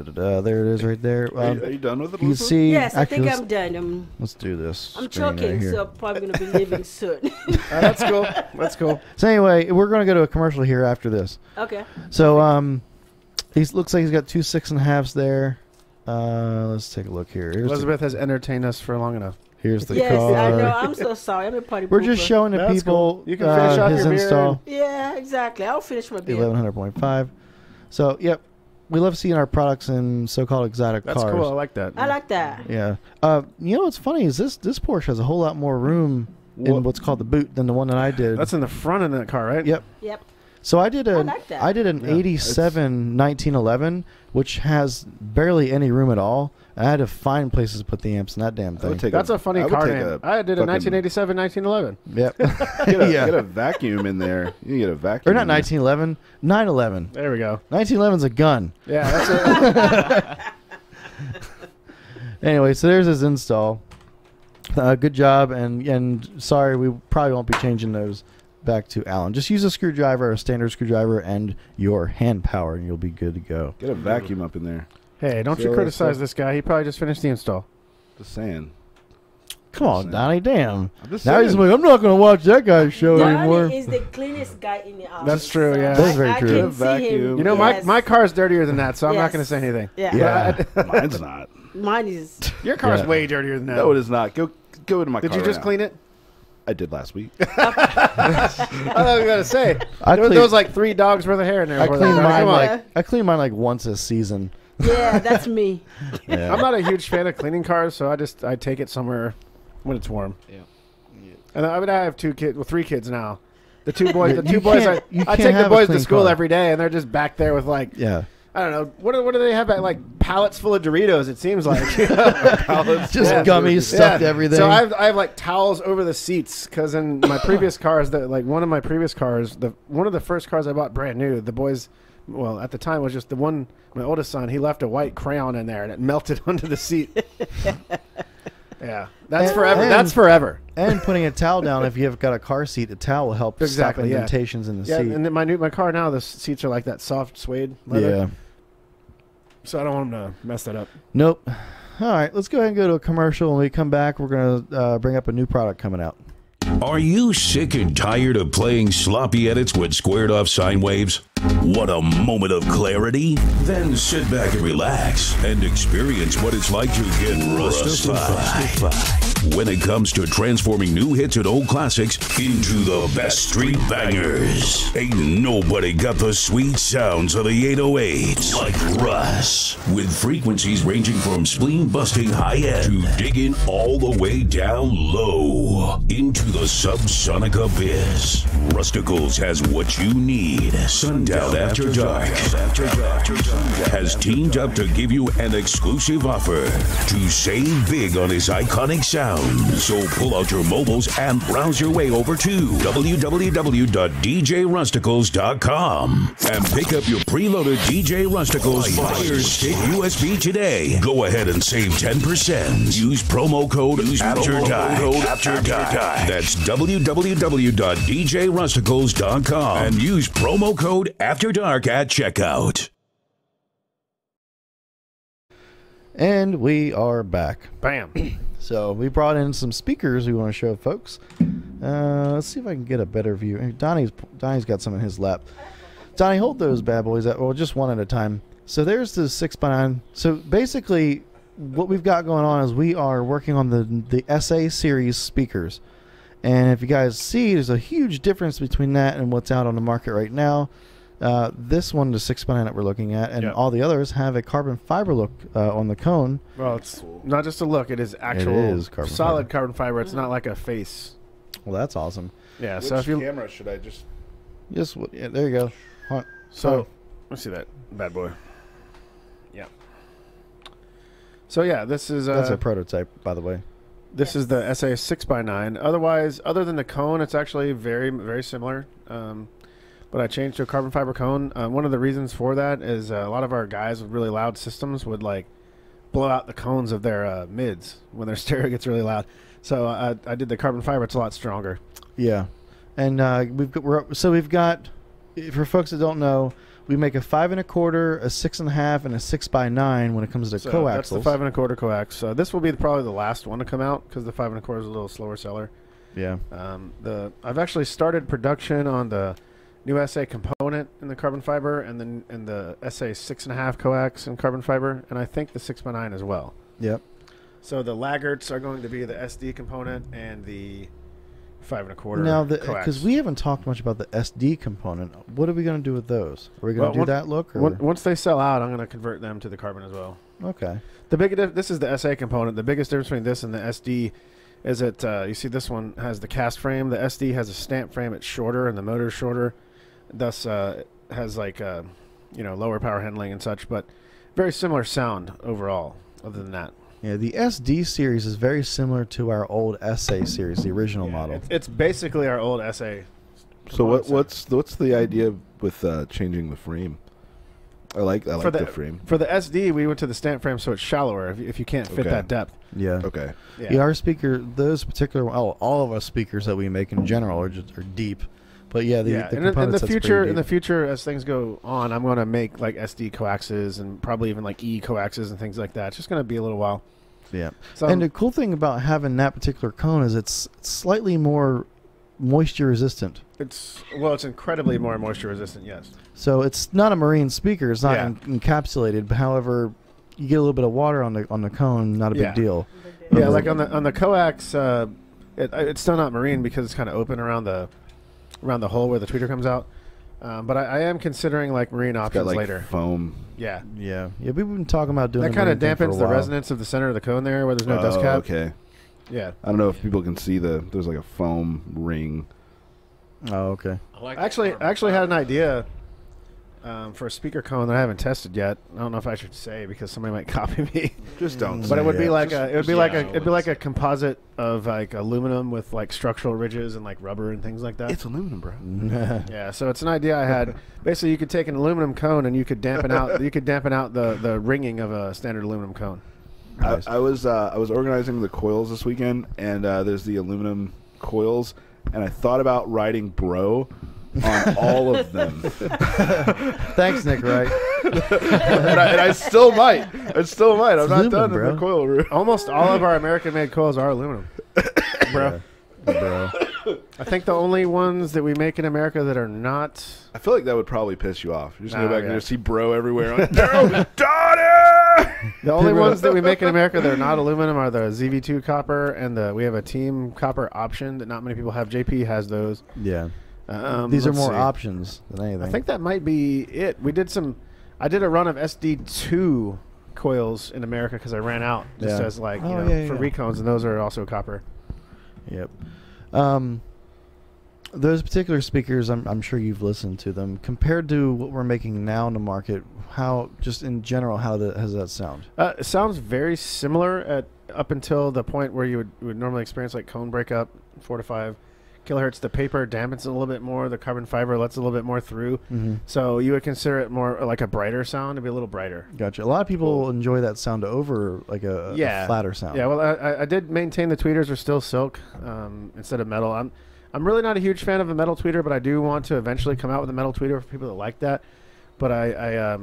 There it is, right there. Are you done with it? You can see. Yes, actually, I think I'm done. Let's do this. I'm screen right choking, here. so I'm probably going to be leaving soon. That's cool. That's cool. So anyway, we're going to go to a commercial here after this. Okay. So he looks like he's got 2 6.5s there. Let's take a look here. Elizabeth has entertained us for long enough. Here's the Yes, car. I know. I'm so sorry. I'm a party We're just pooper. showing the That's people cool. You can finish off his your beer install. Yeah, exactly. I'll finish my beer. 1100.5. So, yep, we love seeing our products in so-called exotic That's cars. cool. I like that. I like that. Yeah. You know what's funny is this Porsche has a whole lot more room in what's called the boot than the one that I did. That's in the front of that car, right? Yep. Yep. So I did like that. I did an Yeah, 87 1911, which has barely any room at all. I had to find places to put the amps in that damn thing. That's a funny car name. I did a 1987, 1911. Yep. Get a vacuum in there. You get a vacuum. Or not 1911, 911. There we go. 1911's a gun. Yeah, that's it. Anyway, so there's his install. Good job, and sorry, we probably won't be changing those back to Allen. Just use a screwdriver, a standard screwdriver, and your hand power, and you'll be good to go. Get a vacuum up in there. Hey, don't you criticize this guy. He probably just finished the install. Just saying. Come on, Donnie, damn. Now he's like, I'm not going to watch that guy's show anymore. Donnie is the cleanest guy in the office. That's true, yeah. That's very I true. can see him. You know, my car's dirtier than that, so I'm not Yes. going to say anything. Yeah. Mine's not. Mine is. Your car's Yeah. way dirtier than that. No, it is not. Go into my car. Did you just right clean now. it? I did last week. I was going to say. I There clean- was like 3 dogs worth of hair in there. I before clean that. mine Come on. like I clean mine like once a season. Yeah, that's me. Yeah. I'm not a huge fan of cleaning cars, so I take it somewhere when it's warm. Yeah. And I have 2 kids, well 3 kids now. The two boys, You can't- you I can't take the have a boys to clean school car. every day, and they're just back there with like Yeah. I don't know what do they have at like pallets full of Doritos? It seems like Just Yeah. gummies stuck to Yeah. everything. So I have like towels over the seats because in my previous cars, one of my previous cars, one of the first cars I bought brand new, the boys, well at the time was just the one. My oldest son, he left a white crayon in there and it melted onto the seat. Yeah, that's And- forever. and- That's forever. And putting a towel down if you've got a car seat, a towel will help Exactly, stop yeah. indentations in the Yeah, seat. and then my car now, the seats are like that soft suede leather. Yeah. So I don't want them to mess that up. Nope. All right, let's go ahead and go to a commercial. When we come back, we're going to bring up a new product coming out. Are you sick and tired of playing sloppy edits with squared off sine waves? Want a moment of clarity? Then sit back and relax and experience what it's like to get rustified. When it comes to transforming new hits and old classics into the best street bangers, ain't nobody got the sweet sounds of the 808s like Russ. With frequencies ranging from spleen-busting high-end to digging all the way down low into the subsonic abyss. Rusticals has what you need. Sundown After Dark has teamed up to give you an exclusive offer to save big on his iconic sound. So pull out your mobiles and browse your way over to www.djrusticals.com and pick up your preloaded DJ Rusticals Fire Stick USB today. Go ahead and save 10%. Use promo code After Dark. That's www.djrusticals.com and use promo code After Dark at checkout. And we are back. Bam. So we brought in some speakers we want to show folks. Let's see if I can get a better view. Hey, Donnie's got some in his lap. Donnie, hold those bad boys at, well, just one at a time. So there's the 6x9. So basically what we've got going on is we are working on the SA series speakers. And if you guys see, there's a huge difference between that and what's out on the market right now. This one, the 6x9 that we're looking at, and Yep. all the others have a carbon fiber look on the cone. Well, it's not just a look; it is actual is carbon solid fiber. carbon fiber. It's not like a face. Well, that's awesome. Yeah. Which So if you camera should I just? Just yeah, there you go. Huh. So, let's see that bad boy. Yeah. So yeah, this is That's a prototype, by the way. this is the SA 6x9. Otherwise, other than the cone, it's actually very very similar. But I changed to a carbon fiber cone. One of the reasons for that is a lot of our guys with really loud systems would like blow out the cones of their mids when their stereo gets really loud. So I did the carbon fiber. It's a lot stronger. Yeah, and we've got for folks that don't know, we make a 5 1/4, a 6 1/2, and a 6x9 when it comes to So coaxials. that's the 5 1/4 coax. This will be probably the last one to come out because the 5 1/4 is a little slower seller. Yeah. I've actually started production on the new SA component in the carbon fiber and then in the SA 6 1/2 coax and carbon fiber, and I think the 6x9 as well. Yep. So the laggards are going to be the SD component and the 5 1/4. Now, coax. because we haven't talked much about the SD component, what are we going to do with those? Are we going to do that look? Or? Once they sell out, I'm going to convert them to the carbon as well. Okay. This is the SA component. The biggest difference between this and the SD is that you see this one has the cast frame. The SD has a stamp frame. It's shorter and the motor's shorter. Thus, has like lower power handling and such, but very similar sound overall. Other than that. Yeah, the SD series is very similar to our old SA series, the original model. It's basically our old SA. So what's the idea with changing the frame? I like the frame. For the SD, we went to the stamp frame, so it's shallower if you can't fit that depth. Yeah. Okay. Yeah, our speaker, those particular, all of us speakers that we make in general are deep. But yeah, the components in the future, as things go on, I'm going to make like SD coaxes and probably even like E coaxes and things like that. It's just going to be a little while. Yeah. So and the cool thing about having that particular cone is it's slightly more moisture resistant. It's incredibly more moisture resistant. Yes. So it's not a marine speaker. It's not encapsulated. But however, you get a little bit of water on the cone. Not a big deal. Yeah, like on the coax, it's still not marine because it's kind of open around the hole where the tweeter comes out. But I am considering like marine options later. Foam. Yeah. We've been talking about doing that. Kind of dampens the resonance of the center of the cone there, where there's no dust cap. Okay. Yeah. I don't know if people can see there's like a foam ring. Oh, okay. I actually had an idea for a speaker cone that I haven't tested yet. I don't know if I should say because somebody might copy me. Just don't. But it would be like a composite of like aluminum with like structural ridges and like rubber and things like that. It's aluminum, bro. Yeah, so it's an idea I had. Basically, you could take an aluminum cone and you could dampen out the ringing of a standard aluminum cone. Nice. I was organizing the coils this weekend, and there's the aluminum coils, and I thought about writing "bro" on all of them. Thanks, Nick. Right? and I still might. I'm not done in the coil room. Almost all of our American-made coils are aluminum, bro. Bro. I think the only ones that we make in America that are not. I feel like that would probably piss you off. You're just gonna go back and see "bro" everywhere. Like, Donnie! The only ones that we make in America that are not aluminum are the ZV2 copper, and we have a team copper option that not many people have. JP has those. Yeah. These are more options than anything. I think that might be it. I did a run of SD2 coils in America because I ran out as for recones, and those are also copper. Yep. Those particular speakers, I'm sure you've listened to them. Compared to what we're making now in the market, how, just in general, how does that sound? It sounds very similar up until the point where you would normally experience like cone breakup, 4 to 5 kilohertz. The paper dampens a little bit more. The carbon fiber lets a little bit more through. Mm-hmm. So you would consider it more like a brighter sound. It'd be a little brighter. Gotcha. A lot of people enjoy that sound over like a flatter sound. Yeah, well, I did maintain the tweeters are still silk instead of metal. I'm really not a huge fan of a metal tweeter, but I do want to eventually come out with a metal tweeter for people that like that. But I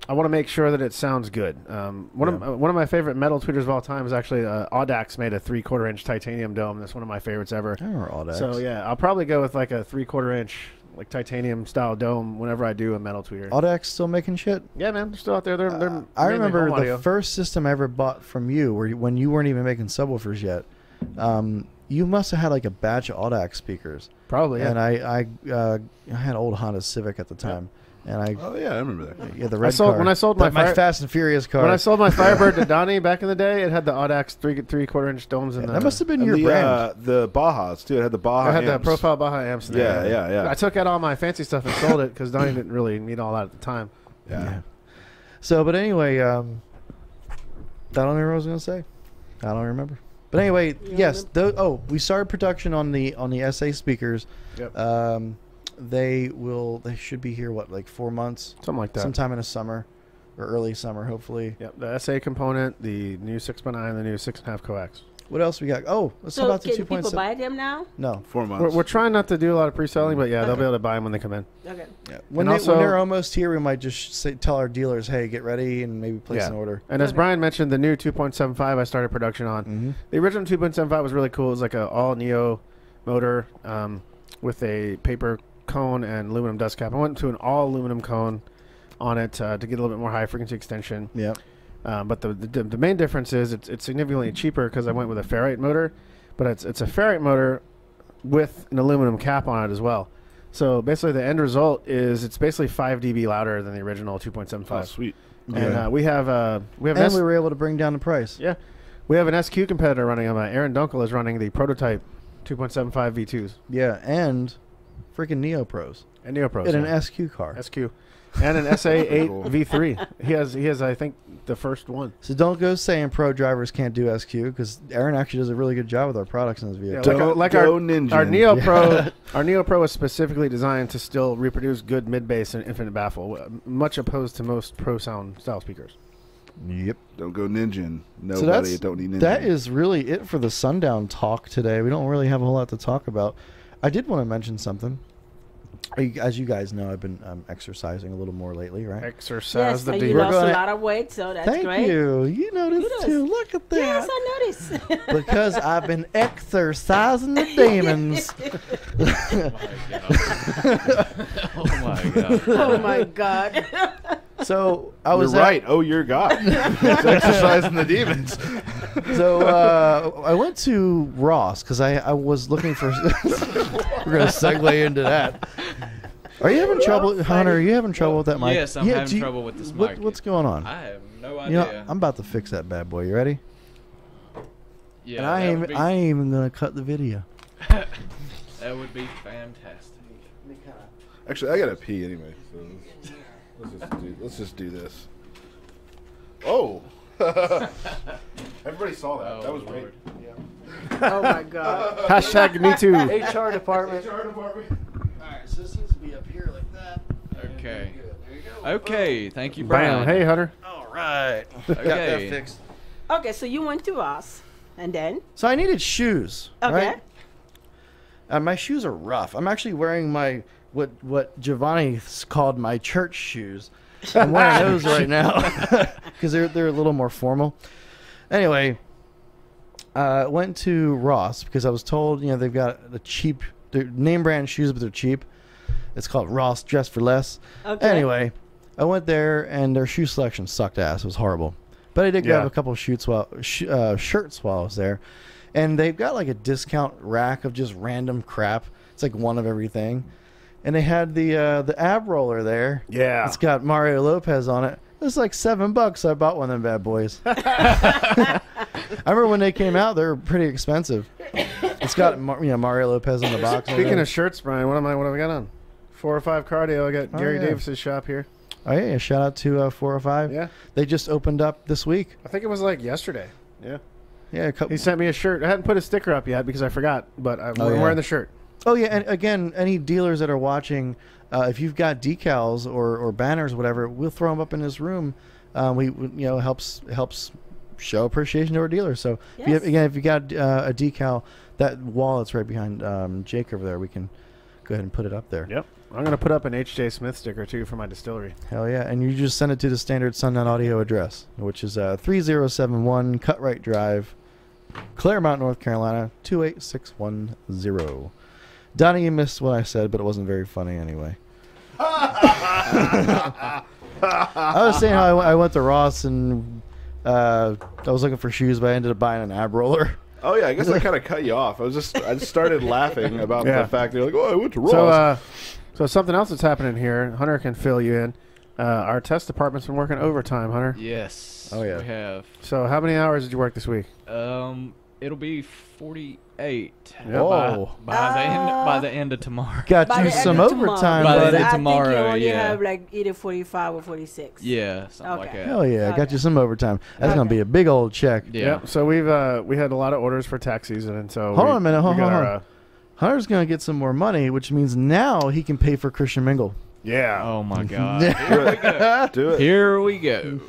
want to make sure that it sounds good. One of my favorite metal tweeters of all time is actually Audax made a 3/4 inch titanium dome. That's one of my favorites ever. I remember Audax. So yeah, I'll probably go with like a 3/4 inch like titanium style dome whenever I do a metal tweeter. Audax still making shit? Yeah, man, they're still out there. They're I remember the first system I ever bought from you, when you weren't even making subwoofers yet. You must have had like a batch of Audax speakers. Probably, yeah. And I had an old Honda Civic at the time. And I remember that. Yeah, the red car. When I sold my Fast and Furious car. When I sold my Firebird to Donnie back in the day, it had the Audax 3/4 inch domes in that must have been your brand. The Bajas too. It had the Baja. I had the profile Baja amps. In there. Yeah. I took out all my fancy stuff and sold it because Donnie didn't really need all that at the time. Yeah. So, but anyway, I don't remember what I was going to say. I don't remember. But anyway, yes. We started production on the SA speakers. Yep. They should be here like 4 months, something like that, sometime in the summer or early summer, hopefully. Yep. The SA component, the new 6x9, the new 6.5 coax. What else we got? Oh, let's talk about the 2.7. Can people buy them now? No, 4 months. We're trying not to do a lot of pre-selling, but they'll be able to buy them when they come in. Okay. Yeah. When they're almost here, we might just tell our dealers, hey, get ready and maybe place an order. And as Bryan mentioned, the new 2.75 I started production on. Mm-hmm. The original 2.75 was really cool. It was like an all-neo motor with a paper cone and aluminum dust cap. I went to an all-aluminum cone on it to get a little bit more high-frequency extension. Yeah. But the main difference is it's significantly cheaper because I went with a ferrite motor, but it's a ferrite motor with an aluminum cap on it as well. So basically, the end result is it's basically 5 dB louder than the original 2.75. Oh, sweet. And we have and we were able to bring down the price. Yeah, we have an SQ competitor running them. Aaron Dunkel is running the prototype 2.75 V2s. Yeah, and freaking Neo Pros. And Neo Pros. In an SQ car. SQ. And an SA8 V3. He has, I think, the first one. So don't go saying pro drivers can't do SQ, because Aaron actually does a really good job with our products in his vehicle. Yeah, our Neo Pro, our Neo Pro is specifically designed to still reproduce good mid bass and infinite baffle, much opposed to most pro sound style speakers. Yep. Don't go ninjin. Nobody don't need ninjin. That is really it for the Sundown talk today. We don't really have a whole lot to talk about. I did want to mention something. As you guys know, I've been exercising a little more lately, right? Exercise yes, you lost a lot of weight, so that's great. Thank you. You noticed too. Look at that. Yes, I noticed. Because I've been exercising the demons. Oh my god. Oh my god. So I was You're right. Oh, you're God. It's exercising the demons. So I went to Ross because I was looking for. We're gonna segue into that. Are you having trouble, Hunter? Are you having trouble with that mic? Yes, I'm having trouble with this mic. What's going on? I have no idea. You know, I'm about to fix that bad boy. You ready? Yeah. And I ain't even gonna cut the video. That would be fantastic. Actually, I gotta pee anyway. So let's just do this. Oh. Everybody saw that. Oh, that was Lord. great. Oh my god. Hashtag me too. HR department. HR department. All right, so this needs to be up here like that. Okay. There you go. Okay. Thank you, Bam. Bryan. Hey, Hunter. All right. Got that Okay. fixed. Okay, so you went to Ross, and then? So I needed shoes. Okay. Right? My shoes are rough. I'm actually wearing my what Giovanni called my church shoes. I'm wearing those right now because they're a little more formal. Anyway, went to Ross because I was told they've got they're name brand shoes, but they're cheap. It's called Ross Dress for Less. Okay. Anyway, I went there and their shoe selection sucked ass. It was horrible. But I did grab a couple of shirts while I was there, and they've got like a discount rack of just random crap. It's like one of everything. And they had the ab roller there. Yeah. It's got Mario Lopez on it. It was like $7. So I bought one of them bad boys. I remember when they came out, they were pretty expensive. It's got Mario Lopez on the box. Speaking of shirts, Brian, what have I got on? 405 Cardio. I got Gary Davis's shop here. Oh yeah, shout out to 405. Yeah. They just opened up this week. I think it was like yesterday. Yeah. Yeah. He sent me a shirt. I hadn't put a sticker up yet because I forgot, but I'm wearing the shirt. Oh yeah, and again, any dealers that are watching, if you've got decals or banners or whatever, we'll throw them up in this room. We helps show appreciation to our dealers. So if you got a decal, that wall that's right behind Jake over there, we can go ahead and put it up there. Yep, I'm gonna put up an HJ Smith sticker too for my distillery. Hell yeah, and you just send it to the standard Sundown Audio address, which is 3071 Cutright Drive, Claremont, North Carolina 28610. Donnie, you missed what I said, but it wasn't very funny anyway. I was saying how I went to Ross and I was looking for shoes, but I ended up buying an ab roller. Oh yeah, I guess I kind of cut you off. I just started laughing about the fact that you're like, oh, I went to Ross. So something else that's happening here. Hunter can fill you in. Our test department's been working overtime, Hunter. Yes. Oh yeah. We have. So how many hours did you work this week? It'll be 48 by the end of tomorrow. Got you some overtime. By the end I of tomorrow, think you only have like either 45 or 46. Yeah, something like that. Hell yeah, got you some overtime. That's gonna be a big old check. Yeah. So we had a lot of orders for tax season, and so hold on a minute. Hold on. Hunter's gonna get some more money, which means now he can pay for Christian Mingle. Yeah. Oh my God. Here we go. Do it. Here we go.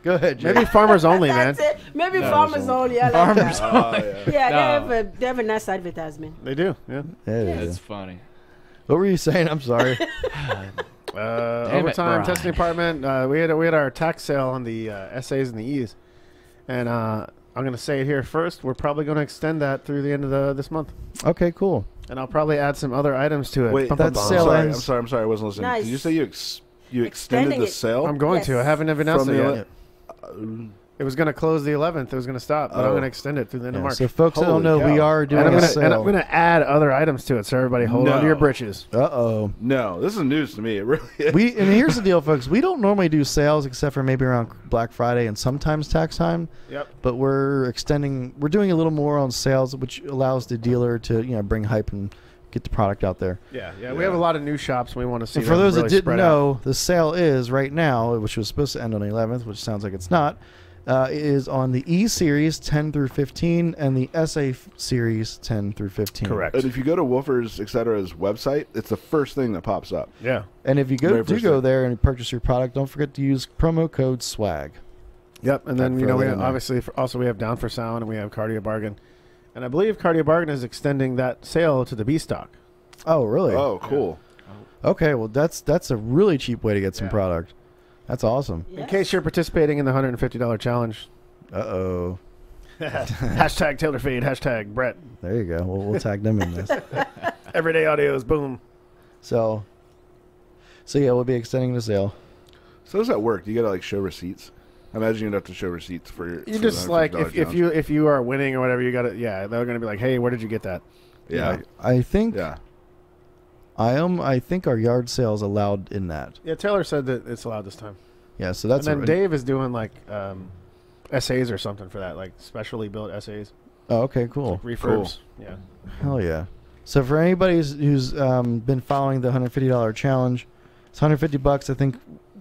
Go ahead, Jay. Maybe farmers only, man. That's it. Maybe farmers only. I like Farmers that. Yeah, they have a nice advertisement. They do. Yeah. That's funny. What were you saying? I'm sorry. Overtime testing department. We had our tax sale on the SAs and the E's, and I'm gonna say it here first. We're probably gonna extend that through the end of this month. Okay, cool. And I'll probably add some other items to it. Wait, that sale I'm ends. sorry, I wasn't listening. Nice. Did you say you extended the sale? I'm going to. I haven't announced it yet. It was going to close the 11th. It was going to stop, but I'm going to extend it through the end of March. So folks that don't know, Holy we cow. are doing And a I'm sale. going to add other items to it, so everybody hold on to your britches. Uh-oh. No, this is news to me. It really is. And here's the deal, folks. We don't normally do sales except for maybe around Black Friday and sometimes tax time. Yep. But we're doing a little more on sales, which allows the dealer to, bring hype and get the product out there. Yeah. We have a lot of new shops. We want to see. And for those really that didn't spread know, out. the sale is right now, which was supposed to end on the 11th, which sounds like it's not, is on the E Series 10 through 15 and the SA Series 10 through 15. Correct. And if you go to Woofers, etc.'s website, it's the first thing that pops up. Yeah. And if you Very do first go thing. there and purchase your product, don't forget to use promo code SWAG. Yep. And then I'd we throw that have, in there. obviously also we have Down for Sound and we have Cardio Bargain, and I believe Cardio Bargain is extending that sale to the B stock. Oh, really? Oh, cool. Okay, well that's a really cheap way to get some Yeah. product. That's awesome. In case you're participating in the $150 challenge. Uh-oh. Hashtag Taylor Fade. Hashtag Brett. There you go. We'll tag them in this. Everyday audios. Boom. So yeah, we'll be extending the sale. So how does that work? Do you got to show receipts? I imagine you'd have to show receipts for your. You for just the like $150 if you are winning or whatever, you got to they're gonna be like, hey, where did you get that? Yeah. I think Yeah. I think our yard sale is allowed in that. Yeah, Taylor said that it's allowed this time. Yeah, so that's and then Dave is doing essays or something for that, like specially built essays, Oh, okay, cool. refurbs. Yeah. Hell yeah. So for anybody who's been following the $150 challenge, it's $150. I think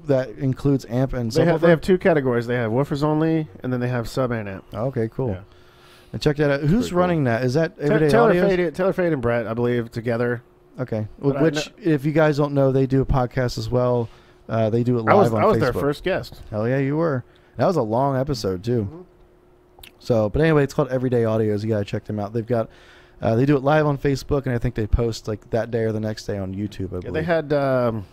that includes amp and They subwoofer. have two categories. They have woofers only, and then they have sub and amp. Okay, cool. Yeah. And check that out. Who's pretty cool. running that? Is that Everyday Taylor Audios? Fade and Brett, I believe, together. Okay. But I Which, if you guys don't know, they do a podcast as well. They do it live on Facebook. I was their first guest. Hell yeah, you were. That was a long episode too. Mm-hmm. So, but anyway, it's called Everyday Audios. You gotta check them out. They've got, they do it live on Facebook, and I think they post that day or the next day on YouTube. I believe. Yeah, they had.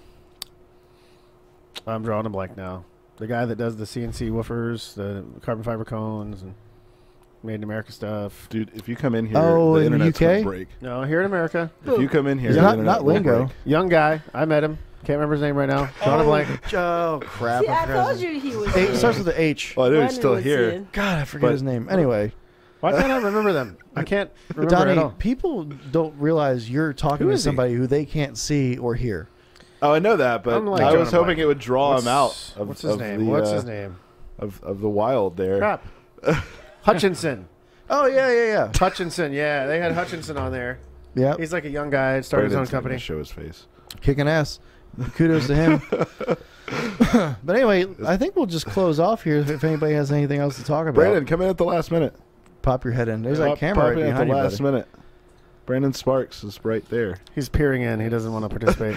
I'm drawing a blank now. The guy that does the CNC woofers, the carbon fiber cones, and Made in America stuff. Dude, if you come in here, Oh, the in the internet's UK? gonna break. No, here in America. If you come in here, Yeah, the not internet will Lingo. break. Young guy. I met him. Can't remember his name right now. Drawing a blank. Oh crap! See, I told you he was. It starts with the H. Oh, I knew Brandon he's still was here. here. God, I forget But- his name. Anyway, Why can't I remember them? I can't remember Donnie, at all. people don't realize you're talking Who to is he? somebody who they can't see or hear. Oh, I know that, but I'm like I drawing was a blank. hoping it would draw him out. Of, What's his of name? The, What's his name? Of the wild there. Crap. Hutchinson. Oh yeah. Hutchinson. Yeah, they had Hutchinson on there. Yeah, He's like a young guy. Started his own Brandon's not company. gonna show his face. kicking ass. Kudos to him. But anyway, I think we'll just close off here. If anybody has anything else to talk about, Brandon, come in at the last minute. pop your head in. There's Pop- that camera pop right in behind you, at the last buddy. minute. Brandon Sparks is right there. He's peering in. He doesn't want to participate.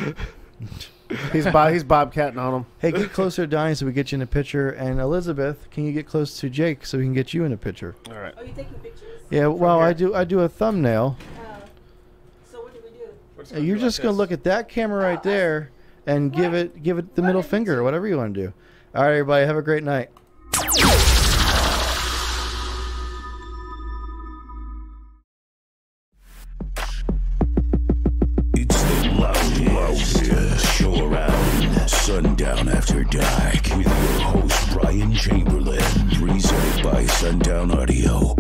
He's bobcatting on him. Hey, get closer to Donnie so we get you in a picture. And Elizabeth, can you get close to Jake so we can get you in a picture? All right. Are you taking pictures? Yeah, well, here. I do a thumbnail. So what do we do? You're just gonna look at that camera right there and give it the middle finger or whatever you want to do. All right, everybody, have a great night. It's the loudest show around. Sundown After Dark with your host Bryan Chamberlain. Presented by Sundown Audio.